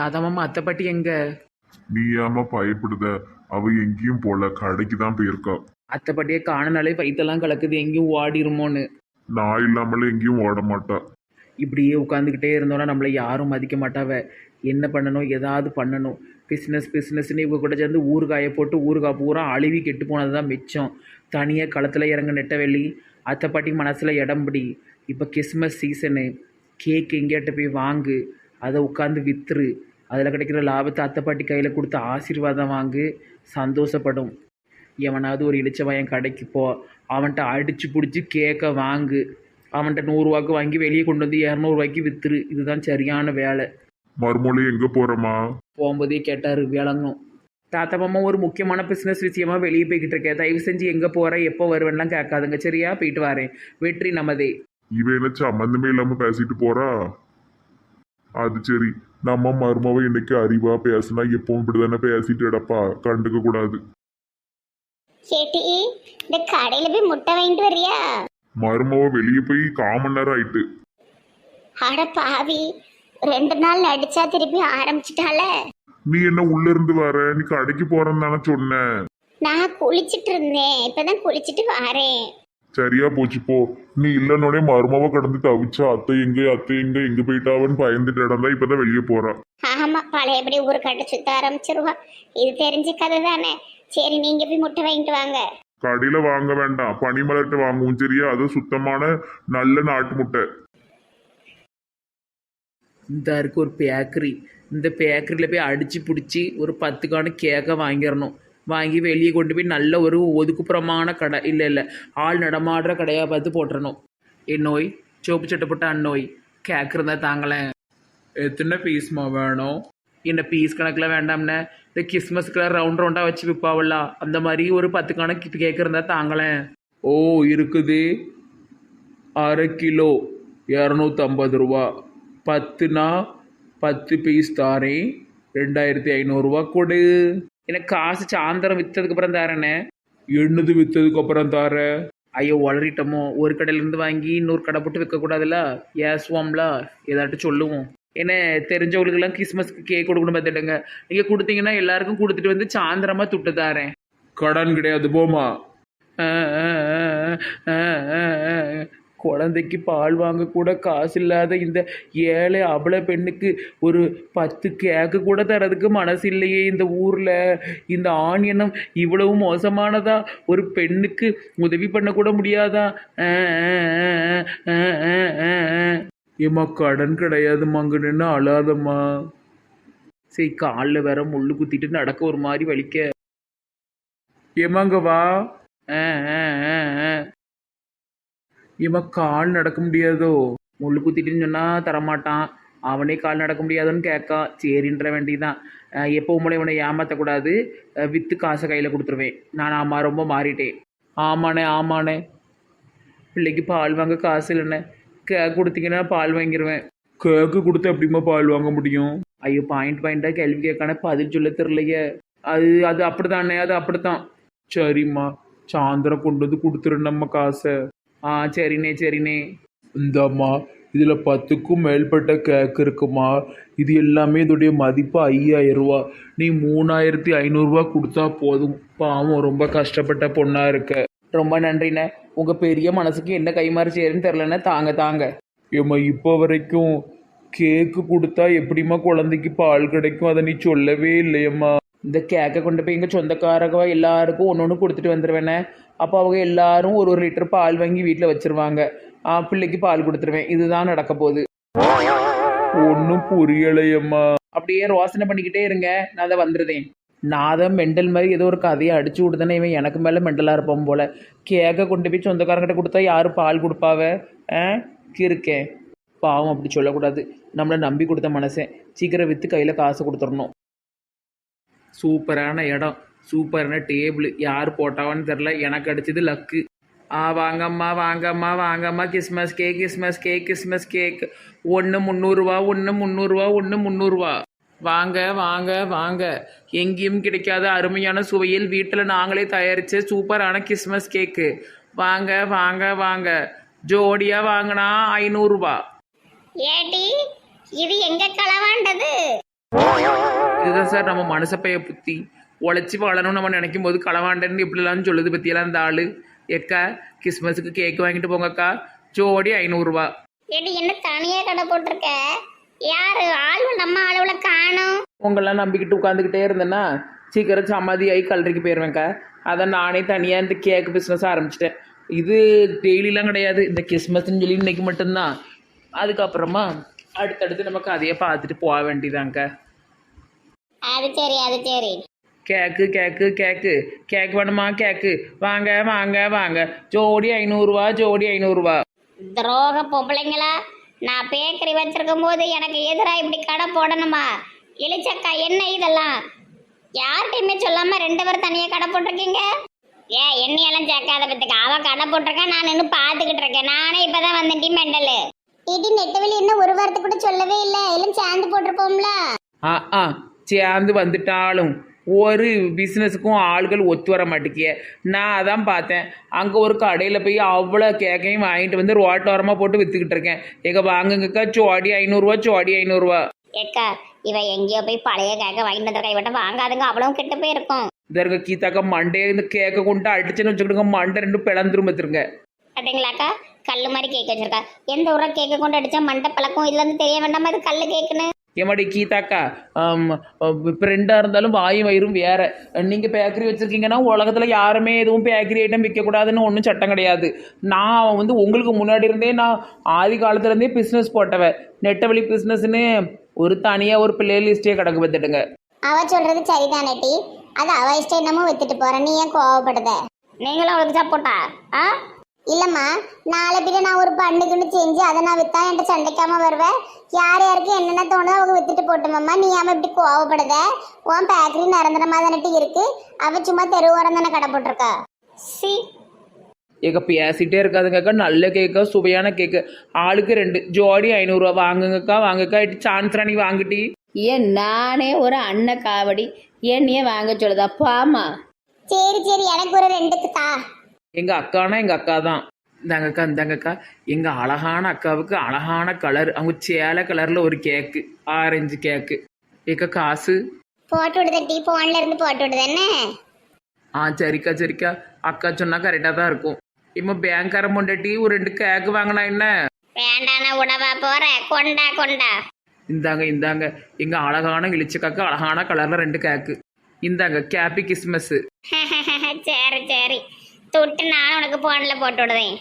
தாத்தா மாமா அத்தை பாட்டி எங்க? நீ ஏமா பயப்படுத? அவ எங்கேயும் போல, கடைக்கு தான் போயிருக்கா. அத்தை பாட்டியை காணனாலே வயிற்றெல்லாம் கலக்குது, எங்கேயும் ஓடிருமோன்னு. நான் இல்லாமல எங்கேயும் ஓட மாட்டா. இப்படியே உட்காந்துக்கிட்டே இருந்தோன்னா நம்மளை யாரும் மதிக்க மாட்டாவ. என்ன பண்ணணும், ஏதாவது பண்ணணும். பிஸ்னஸ்ன்னு இவங்க கூட சேர்ந்து ஊறுகாயை போட்டு ஊறுகாய் பூரா அழுவி கெட்டு போனது தான் மிச்சம். தனியாக களத்தில் இறங்க நெட்டவெளி. அத்தை பாட்டி மனசில் இடம்படி. இப்போ கிறிஸ்மஸ் சீசனு. கேக் எங்கேயாட்ட போய் வாங்கு, அதை உட்காந்து விற்றுரு. அதில் கிடைக்கிற லாபத்தை அத்தை பாட்டி கையில் கொடுத்து ஆசீர்வாதம் வாங்கு, சந்தோஷப்படும். எவனாவது ஒரு இளிச்சவன் கடைக்கு போ, அவன்கிட்ட அடித்து பிடிச்சி கேக்கை வாங்கு. அவன்கிட்ட 100 ரூபாய்க்கு வாங்கி வெளியே கொண்டு வந்து 200 ரூபாய்க்கு விற்றுரு. இதுதான் சரியான வேலை. மறுமொழி எங்க போறமா? போகும்போதே கேட்டார் விளங்கும். தாத்தா மாமா ஒரு முக்கியமான பிஸ்னஸ் விஷயமா வெளியே போய்கிட்டு இருக்கேன், தயவு செஞ்சு எங்கே போகிற எப்போ வருவேன்லாம் கேட்காதுங்க சரியா? போயிட்டு வரேன். வெற்றி நமதே. இவ என்ன சம்பந்தமே இல்லாம பேசிட்டு போறா? அது சரி, நம்ம மருமவ இன்னைக்கு அறிவா பேசினா எப்பவும் இப்படிதானே பேசிட்டு இடப்பா, கண்டுக்க கூடாது. கேட்டி, இந்த கடையில போய் முட்டை வாங்கிட்டு வரியா? மருமவ வெளியே போய் 1/4 மணி நேரம் ஆயிட்டு. அட பாவி, 2 நாள் அடிச்சா திருப்பி ஆரம்பிச்சிட்டால. நீ என்ன உள்ள இருந்து வர? நீ கடைக்கு போறன்னு தானே சொன்ன. நான் குளிச்சிட்டு இருந்தேன், இப்பதான் குளிச்சிட்டு வரேன். சரியா போச்சு போ. நீ இல்லைன்னோடனே மருமவ கடந்து தவிச்சா, அத்தை எங்க எங்க போயிட்டாவன்னு பயந்துட்டு இடந்தா இப்பதான் வெளியே போறா. ஆமா, பழையபடி ஊரு கட்ட சுத்த ஆரம்பிச்சிருவா. இது தெரிஞ்ச கதை தானே. சரி, நீங்க போய் முட்டை வாங்கிட்டு வாங்க. கடையில வாங்க வேண்டாம், பனிமலர்கிட்ட வாங்குவோம் சரியா? அது சுத்தமான நல்ல நாட்டு முட்டை. இந்த இருக்கு ஒரு பேக்கரி. இந்த பேக்கரியில் போய் அடித்து பிடிச்சி ஒரு 10 கேக்கை வாங்கிடணும். வாங்கி வெளியே கொண்டு போய் நல்ல ஒரு ஒதுக்குப்புறமான கடை, இல்லை ஆள் நடமாடுற கடையாக பார்த்து போட்டுறணும். என் நோய் சோப்பு சட்டை போட்ட அந்நோய் கேக் இருந்தால் தாங்களேன். எத்தனை பீஸ்மா வேணும்? என்ன பீஸ் கணக்கில் வேண்டாம்னே, இந்த கிறிஸ்மஸ்க்குலாம் ரவுண்டாக வச்சு விற்பாவல்ல, அந்த மாதிரி ஒரு 10 கேக் இருந்தால் தாங்களேன். ஓ இருக்குது. அரை கிலோ 250 ரூபா. 10னா 10 பீஸ் தாரேன். 2500 கொடு. எனக்கு காசு சாயந்தரம் விற்றதுக்கப்புறம் தாரேண்ணே. என்னது விற்றதுக்கப்புறம் தார? ஐயோ வளரிட்டோமோ, ஒரு கடையிலேருந்து வாங்கி இன்னொரு கடை போட்டு விற்கக்கூடாதுல்ல, ஏசுவோம்ல, ஏதாட்டும் சொல்லுவோம். என்ன தெரிஞ்சவங்களுக்கெல்லாம் கிறிஸ்மஸ்க்கு கேக் கொடுக்கணும் பார்த்துட்டுங்க. நீங்கள் கொடுத்தீங்கன்னா எல்லாருக்கும் கொடுத்துட்டு வந்து சாயந்தரமாக துட்டு தாரேன். கடன் கிடையாது போமா. குழந்தைக்கு பால் வாங்க கூட காசு இல்லாத இந்த ஏழை அபல பெண்ணுக்கு ஒரு 10 கேக்கு கூட தரதுக்கு மனசு இல்லையே இந்த ஊரில். இந்த ஆணியனம் இவ்வளவு மோசமானதா? ஒரு பெண்ணுக்கு உதவி பண்ணக்கூட முடியாதா? ஏம்மா கடன் கிடையாது மங்கன்னு அழாதம்மா. சரி, காலில் வேற முள்ளு குத்திட்டு நடக்க ஒரு மாதிரி வலிக்க. ஏமாங்க வா. இவன் கால் நடக்க முடியாதோ? முள்ளு குத்திட்டுன்னு சொன்னால் தரமாட்டான். அவனே கால் நடக்க முடியாதுன்னு கேட்கா. சரின்ற வேண்டிதான். எப்பவும் போல இவனை ஏமாற்றக்கூடாது. விற்று காசை கையில் கொடுத்துருவேன். நான் ரொம்ப மாறிட்டேன். ஆமாண்ணே. பிள்ளைக்கு பால் வாங்க காசு இல்லைண்ணே. கேக்கு கொடுத்தீங்கன்னா பால் வாங்கிடுவேன். கேக்கு கொடுத்து எப்படிமா பால் வாங்க முடியும்? ஐயோ, பாயிண்டாக கேள்வி கேட்கானே, பதில் சொல்ல தெரிலையே. அது அப்படித்தானே, அது அப்படித்தான். சரிம்மா, சாயந்தரம் கொண்டு வந்து கொடுத்துரு நம்ம காசை. சரிண்ணே. இந்தம்மா, இதில் 10க்கும் மேற்பட்ட கேக் இருக்குமா? இது எல்லாமே இதோடைய மதிப்பு 5000 ரூபா. நீ 3500 கொடுத்தா போதும். பாவம், ரொம்ப கஷ்டப்பட்ட பொண்ணாக இருக்க. ரொம்ப நன்றிண்ணே. உங்கள் பெரிய மனசுக்கு என்ன கைமாறு செய்யறதுன்னு தெரிலண்ணே. தாங்க. ஏம்மா, இப்போ வரைக்கும் கேக்கு கொடுத்தா எப்படிம்மா குழந்தைக்கு பால் கிடைக்கும்? அதை நீ சொல்லவே இல்லையம்மா. இந்த கேக்கை கொண்டு போய் எங்கள் சொந்தக்காரங்க எல்லாருக்கும் ஒன்று கொடுத்துட்டு வந்துடுவேண்ணே. அப்போ அவங்க எல்லாரும் ஒரு லிட்டர் பால் வாங்கி வீட்டில் வச்சுருவாங்க. பிள்ளைக்கு பால் கொடுத்துருவேன். இதுதான் நடக்க போகுது. ஒன்றும் புரியலையம்மா. அப்படியே ரோசனை பண்ணிக்கிட்டே இருங்க, நான் அதை வந்துடுதேன். நான் தான் மெண்டல் மாதிரி ஏதோ ஒரு கதையை அடிச்சு விடுதானே, இவன் எனக்கு மேலே மெண்டலாக இருப்பான் போல். கேக்கை கொண்டு போய் சொந்தக்காரங்கிட்ட கொடுத்தா யார் பால் கொடுப்பாவ? இருக்கேன். பாவம், அப்படி சொல்லக்கூடாது. நம்மளை நம்பி கொடுத்த மனசேன். சீக்கிரம் விற்று கையில் காசு கொடுத்துடணும். சூப்பரான இடம், சூப்பரான டேபிள். யார் போட்டாவான்னு தெரில, எனக்கு அடிச்சது லக்கு. வாங்கம்மா. Christmas cake. 1 300 1 300. வாங்க. எங்கேயும் கிடைக்காத அருமையான சுவையில் வீட்டில் நாங்களே தயாரித்த சூப்பரான கிறிஸ்மஸ் கேக்கு. வாங்க. ஜோடியாக வாங்கினா 500 ரூபா. ஏடி, இது எங்க களவாண்டது? இதுதான் சார் நம்ம மனசப்பைய புத்தி. உழைச்சி வாழணும்னு நம்ம நினைக்கும் போது களவாண்டன்னு இப்படிலாம் சொல்லுது பற்றியெல்லாம் இந்த ஆள். எக்கா கிறிஸ்மஸுக்கு கேக் வாங்கிட்டு போங்கக்கா, ஜோடி 500 ரூபா. ஏடி என்ன தனியா கடை போட்டிருக்க? யாரு ஆளு நம்ம அளவுல காணும்? உங்களெல்லாம் நம்பிக்கிட்டு உட்காந்துக்கிட்டே இருந்தேன்னா சீக்கிரம் சமாதியாகி கல்லறைக்கு போயிடுவேன்க்கா. அதான் நானே தனியாக இந்த கேக் பிஸ்னஸ் ஆரம்பிச்சிட்டேன். இது டெய்லிலாம் கிடையாது, இந்த கிறிஸ்மஸ்ன்னு சொல்லி இன்னைக்கு மட்டும்தான். அதுக்கப்புறமா அடுத்தடுத்து நம்ம கதையை பார்த்துட்டு போக வேண்டியதாங்க. அது சரி அது சரி. கேக்கு கேக்கு கேக்கு கேக் வேணுமா? கேக்கு வாங்க வாங்க வாங்க, ஜோடி 500 ரூபா, ஜோடி 500 ரூபா. துரோக பொம்பளைங்களா, நான் பேக்கரி வச்சிருக்கும் போது எனக்கு எதிராக இப்படி கடை போடணுமா? இளிச்சக்கா என்ன இதெல்லாம்? யார்கிட்டையுமே சொல்லாம 2 பேர் தனியா கடை போட்டிருக்கீங்க. எண்ணெயெல்லாம் சேர்க்காத பத்துக்கு அவ கடை போட்டிருக்கேன், நான் இன்னும் பார்த்துக்கிட்டு இருக்கேன். நானே இப்பதான் வந்தேன் மெண்டலு. இடி நெட்டவெளி என்ன ஒரு வாரத்தை கூட சொல்லவே இல்லை, எல்லாம் சேர்ந்து போட்டிருப்போம்ல. ஆ சேர்ந்து வந்துட்டாலும் ஒரு பிஸ்னஸுக்கும் ஆள்கள் ஒத்து வர மாட்டேங்கிய. நான் அதான் பார்த்தேன், அங்கே ஒரு கடையில் போய் அவ்வளோ கேக்கையும் வாங்கிட்டு வந்து ரோட்டோரமாக போட்டு விற்றுக்கிட்டு இருக்கேன். எங்க வாங்குங்கக்கா, ஜோடி 500 ரூபா, ஜோடி 500 ரூபா. ஏக்கா இவ எங்கேயோ போய் பழைய கேக்க வாங்கிட்டு வந்திருக்கா, இவட்ட வாங்காதுங்க, அவ்வளவு கெட்டு போயிருக்கும். இதற்கு கீத்தாக்கா மண்டையை இந்த கேக்கை கொண்டு அடிச்சுன்னு வச்சுக்கிட்டுங்க, மண்டை 2 பிளந்துரும் பார்த்துருங்க. கேட்டீங்களாக்கா? கல்லு மாதிரி கேக் வச்சிருக்கா. எந்த ஊரா கேக்கை கொண்டு அடிச்சா மண்டை பழக்கம் இதுல இருந்து தெரிய வேண்டாமா இது கல்லு கேக்குன்னு? ஏமாடி கீதாக்கா, ஃப்ரெண்டாக இருந்தாலும் வாயும் வயிறும் வேற. நீங்கள் பேக்கரி வச்சுருக்கீங்கன்னா உலகத்தில் யாருமே எதுவும் பேக்கரி ஐட்டம் விற்கக்கூடாதுன்னு ஒன்றும் சட்டம் கிடையாது. நான் வந்து உங்களுக்கு முன்னாடி இருந்தே நான் ஆதி காலத்துலேருந்தே பிஸ்னஸ் போட்டவன். நெட்டவழி பிஸ்னஸ்ன்னு ஒரு தனியாக ஒரு பிளே லிஸ்டே கிடக்கு பார்த்துட்டுங்க. அவ சொல்றது சரிதானே டி, அது அவ இஷ்டம் என்னமோ வித்துட்டு போற, நீ ஏன் கோவப்படுத? நீங்களும் அவளுக்கு சப்போட்டா? இல்லம்மா, நாளை பின்ன நான் ஒரு பண்ணுக்குன்னு செஞ்சு அதை நான் வித்தா என்கிட்ட சண்டைக்காம வருவேன். யார் யாருக்கு என்னென்ன தோணுதோ அவங்க வித்துட்டு போட்டுமாம்மா, நீ ஏமா இப்படி கோவப்படுத? உன் பேக்கரி நிரந்தரமா தானே இருக்கு, அவ சும்மா தெருவோரம் தானே கடை போட்டிருக்கா. சி ஏக்கா பேசிகிட்டே இருக்காதுங்கக்கா, நல்ல கேக்கா, சுவையான கேக்கு. ஆளுக்கு 2 ஜோடி 500 ரூபா. வாங்குங்கக்கா வாங்கக்கா, சான்ஸ் ராணி வாங்கிட்டி. ஏன் நானே ஒரு அண்ணன் காவடி என்னையே வாங்க சொல்லுதா? பாமா சரி சரி, எனக்கு ஒரு 2 தா. எங்கள் அக்கானா எங்கள் அக்கா தான். இந்தாங்கக்கா இந்தாங்கக்கா, எங்கள் அழகான அக்காவுக்கு அழகான கலர், அவங்க சேலை கலரில் ஒரு கேக்கு, ஆரஞ்சு கேக்கு. ஏக்கா காசு போட்டு விடுத டி, போன்ல இருந்து போட்டு விடுது என்ன? சரிக்கா சரிக்கா, அக்கா சொன்னால் கரெக்டாக தான் இருக்கும். இப்போ பேங்க்கார பொண்டாட்டி ஒரு 2 கேக்கு வாங்கினா என்ன? வேண்டான உணவா போற, கொண்டா கொண்டா. இந்தாங்க இந்தாங்க, எங்கள் அழகான இளிச்சக்காக்கு அழகான கலரில் 2 கேக்கு. இந்தாங்க கேப்பி கிறிஸ்மஸ். சரி சரி, தொட்டு நான் உனக்கு போன்ல போட்டு விடுவேன்.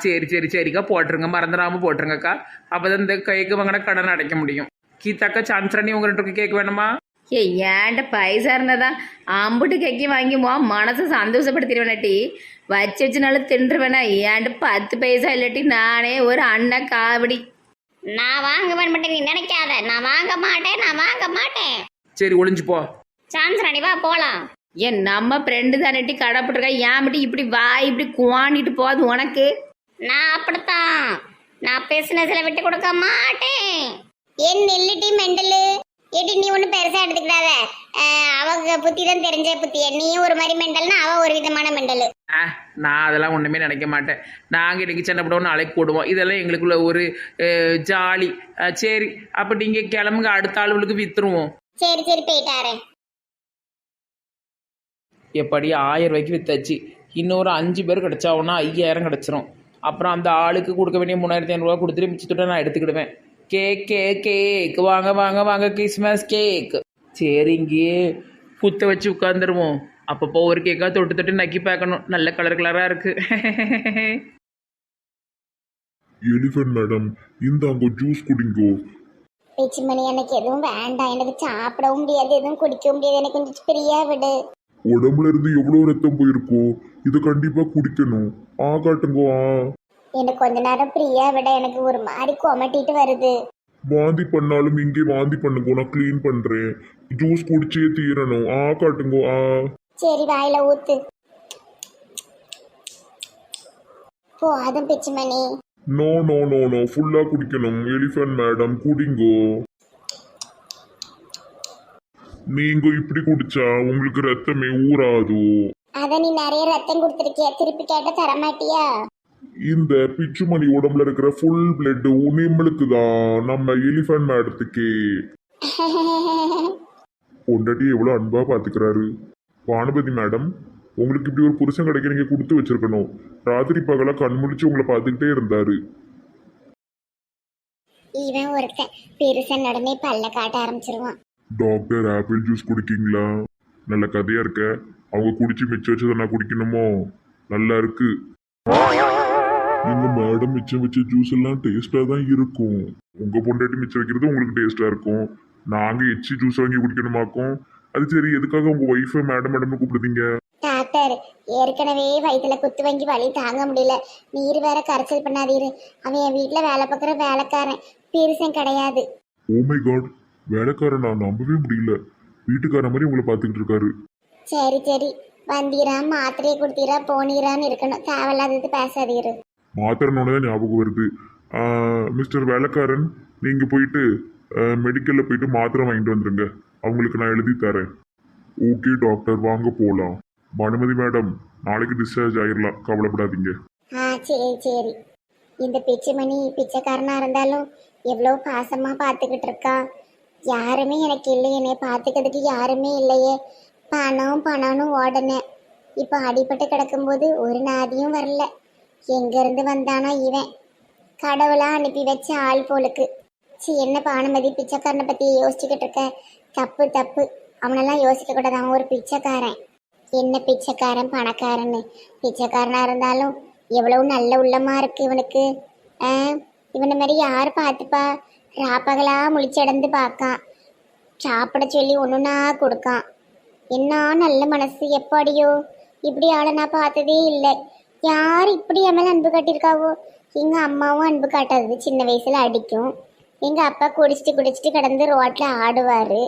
சரி சரி சரிக்கா, போட்டுருங்க, மறந்துடாமல் போட்டுருங்கக்கா. அப்போ தான் இந்த கேக்கு வாங்கினா கடன் அடைக்க முடியும். கீதாக்கா சான்ஸ் ராணி உங்கள் 2 கேக்கு வேணுமா? ஏன்ட்ட பைசா இருந்தாதான் அம்புட்டு கேக்கி வாங்கிமோ மனசை சந்தோஷப்படுத்திடுவேனாட்டி, வச்சு வச்சுனாலும் தின்றுவேனா. ஏன்ட்டு 10 பைசா இல்லாட்டி நானே ஒரு அண்ணன் காவடி. நான் வாங்குவேன் மட்டும் நீ நினைக்காத, நான் வாங்க மாட்டேன், நான் வாங்க மாட்டேன். சரி ஒளிஞ்சு போ. சான்ஸ் ராணி வா போலாம். ஏன் நம்ம ஃப்ரெண்டு தானட்டி கடை போட்டிருக்கா, ஏன் மட்டும் இப்படி வாய் இப்படி குவாண்டிட்டு போகுது உனக்கு? நான் அப்படித்தான், நான் பிசினஸ்ல விட்டு கொடுக்க மாட்டேன். என் நெல்லிட்டி மெண்டலு ஏடி, நீ ஒன்றும் பெருசா எடுத்துக்கிடாத. அவங்க புத்தி தான் தெரிஞ்ச புத்தி, நீயும் ஒரு மாதிரி மெண்டல்னா அவ ஒரு விதமான மெண்டலு. நான் அதெல்லாம் ஒன்றுமே நினைக்க மாட்டேன். நாங்கள் இன்றைக்கி சண்டை போடுவோம், நாளைக்கு போடுவோம், இதெல்லாம் எங்களுக்குள்ள ஒரு ஜாலி. சரி அப்போ நீங்கள் கிளம்புங்க, அடுத்த ஆளுகளுக்கு விற்றுருவோம். சரி சரி போயிட்டாரு. எப்படி 1000 ரூபாய்க்கு வித்தாச்சு. இன்னொரு 5 பேர் கிடச்சாவோன்னா 5000 கிடச்சிரும். அப்புறம் அந்த ஆளுக்கு கொடுக்க வேண்டிய 3500 ரூபா கொடுத்துட்டு மிச்சத்தோட நான் எடுத்துக்கிடுவேன். கேக் வாங்க வாங்க வாங்க, கிறிஸ்மஸ் கேக். சரி இங்கேயே புத்த வச்சு உட்காந்துருவோம். அப்பப்போ ஒரு கேக்காக தொட்டு தொட்டு நக்கி பார்க்கணும், நல்ல கலர் கலராக இருக்கு. எலிஃபண்ட் மேடம், இந்தாங்க ஜூஸ் குடிங்கோ. பேச்சுமணி எனக்கு எதுவும் வேண்டாம், எனக்கு சாப்பிடவும் முடியாது, எதுவும் குடிக்கவும் முடியாது, எனக்கு கொஞ்சம் ஃப்ரீயா விடு. உடம்புல இருந்து எவ்வளவு ரத்தம் போயிருக்கோ, இதை கண்டிப்பா குடிக்கணும். காட்டுங்கோ. எனக்கு கொஞ்ச நேரம் ஃப்ரீயா விட, எனக்கு ஒரு மாதிரி கொமட்டிட்டு வருது. வாந்தி பண்ணாலும் இங்கே வாந்தி பண்ணுங்க, நான் க்ளீன் பண்றேன். ஜூஸ் குடிச்சே தீரணும். காட்டுங்கோ. சரி வாயில ஊத்து. போதும் Pichumani. No no no no, ஃபுல்லா குடிக்கணும். எலிஃபண்ட் மேடம் குடிங்கோ. நீங்க இப்படி குடிச்சா உங்களுக்கு ரத்தமே ஊறாது. அத நீ நிறைய ரத்தம் கொடுத்துருக்கிய, திருப்பி கேட்ட தரமாட்டியா? இந்த பிச்சுமணி உடம்புல இருக்கிற ஃபுல் பிளட் நம்மளுக்கு தான், நம்ம எலிஃபண்ட் மேடத்துக்கு. பொண்டாட்டி எவ்வளோ அன்பா பாத்துக்கிறாரு. வானுபதி மேடம், உங்களுக்கு இப்படி ஒரு புருஷன் கிடைக்க நீங்க கொடுத்து வச்சிருக்கணும். ராத்திரி பகலா கண் முழிச்சு உங்களை பார்த்துக்கிட்டே இருந்தாரு. இவன் ஒருத்தன் பெருசன் உடனே பல்ல காட்ட ஆரம்பிச்சிருவான். டாக்டர் ஆப்பிள் ஜூஸ் குடிக்கீங்களா? நல்ல கதையா இருக்க. அவங்க குடிச்சு மிச்சம் வச்சதை நான் குடிக்கணுமோ? நல்லா இருக்கு. நீங்க மேடம் மிச்சம் வச்ச ஜூஸ் எல்லாம் டேஸ்டா தான் இருக்கும். உங்க பொண்டாட்டி மிச்சம் வைக்கிறது உங்களுக்கு டேஸ்டா இருக்கும். நாங்க எச்சி ஜூஸ் வாங்கி குடிக்கணுமாக்கும். அது சரி, எதுக்காக உங்க ஒய்ஃபை மேடம் மேடம்னு கூப்பிடுதீங்க? டாக்டர், ஏற்கனவே வயிற்றுல குத்து வாங்கி வலி தாங்க முடியல. நீர் வேற கரைச்சல் பண்ணாதீரு. அவன் என் வீட்டில் வேலை பார்க்குற வேலைக்காரன், பெருசன் கிடையாது. ஓ மை காட், வேலைக்காரன் நான் நம்பவே முடியல. வீட்டுக்கார மாதிரி உங்களை பார்த்துக்கிட்டு இருக்காரு. சரி சரி, வந்தீரா மாத்திரையை கொடுத்தீரா போனீரான்னு இருக்கணும். தேவையில்லாதது பேசாதீரு. மாத்திரனோட தான் ஞாபகம் வருது. மிஸ்டர் வேலைக்காரன், நீங்க போயிட்டு மெடிக்கல்ல போயிட்டு மாத்திரை வாங்கிட்டு வந்துருங்க. அவங்களுக்கு நான் எழுதி தரேன். ஓகே டாக்டர், வாங்க போகலாம். மனுமதி மேடம், நாளைக்கு டிஸ்சார்ஜ் ஆயிடலாம், கவலைப்படாதீங்க. சரி சரி. இந்த பிச்சைமணி பிச்சைக்காரனா இருந்தாலும் எவ்வளோ பாசமா பார்த்துக்கிட்டு இருக்கா. யாருமே எனக்கு இல்லை, என்னை பார்த்துக்கிறதுக்கு யாருமே இல்லையே. பணம் பணம்னு ஓடனேன். இப்போ அடிபட்டு கிடக்கும்போது ஒரு நாதியும் வரல. எங்கேருந்து வந்தானோ இவன். கடவுளா அனுப்பி வச்ச ஆள் போலுக்கு. என்ன பானுமதி, பிச்சைக்காரனை பற்றி யோசிச்சுக்கிட்டு இருக்க? தப்பு தப்பு. அவனெல்லாம் யோசிக்க கூடாது. அவன் ஒரு பிச்சைக்காரன். என்ன பிச்சைக்காரன் பணக்காரன்னு? பிச்சைக்காரனா இருந்தாலும் எவ்வளவு நல்ல உள்ளமா இருக்கு இவனுக்கு. இவனை மாதிரி யார் பார்த்துப்பா? ராப்பகலா முழிச்சடந்து பார்க்கான். சாப்பிட சொல்லி ஒன்றுனா கொடுக்கான். என்ன நல்ல மனசு. எப்பாடியோ இப்படி ஆளை நான் பார்த்ததே இல்லை. யார் இப்படி என் மேலே அன்பு காட்டியிருக்காவோ? எங்கள் அம்மாவும் அன்பு காட்டாதது. சின்ன வயசில் அடிக்கும். எங்கள் அப்பா குடிச்சிட்டு கிடந்து ரோட்டில் ஆடுவார்.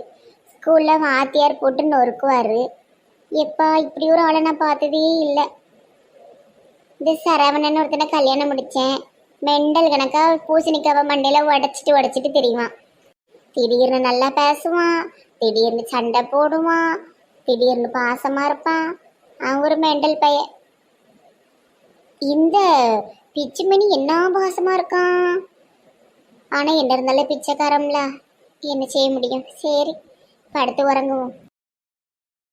ஸ்கூலில் வாத்தியார் போட்டு நொறுக்குவார். எப்பா இப்படி ஒரு ஆளை நான் பார்த்ததே இல்லை. இந்த சரவணன் ஒருத்தனை கல்யாணம் முடித்தேன். மெண்டல் கணக்கா பூசணிக்காவை மண்டையில் உடச்சிட்டு தெரியுவான். திடீர்னு நல்லா பேசுவான், திடீர்னு சண்டை போடுவான், திடீர்னு பாசமாக இருப்பான். அவன் ஒரு மெண்டல் பையன். இந்த பிச்சுமணி என்ன பாசமாக இருக்கான். ஆனால் என்ன இருந்தாலும் பிச்சைக்காரம்ல, என்ன செய்ய முடியும்? சரி, படுத்து உறங்குவோம்.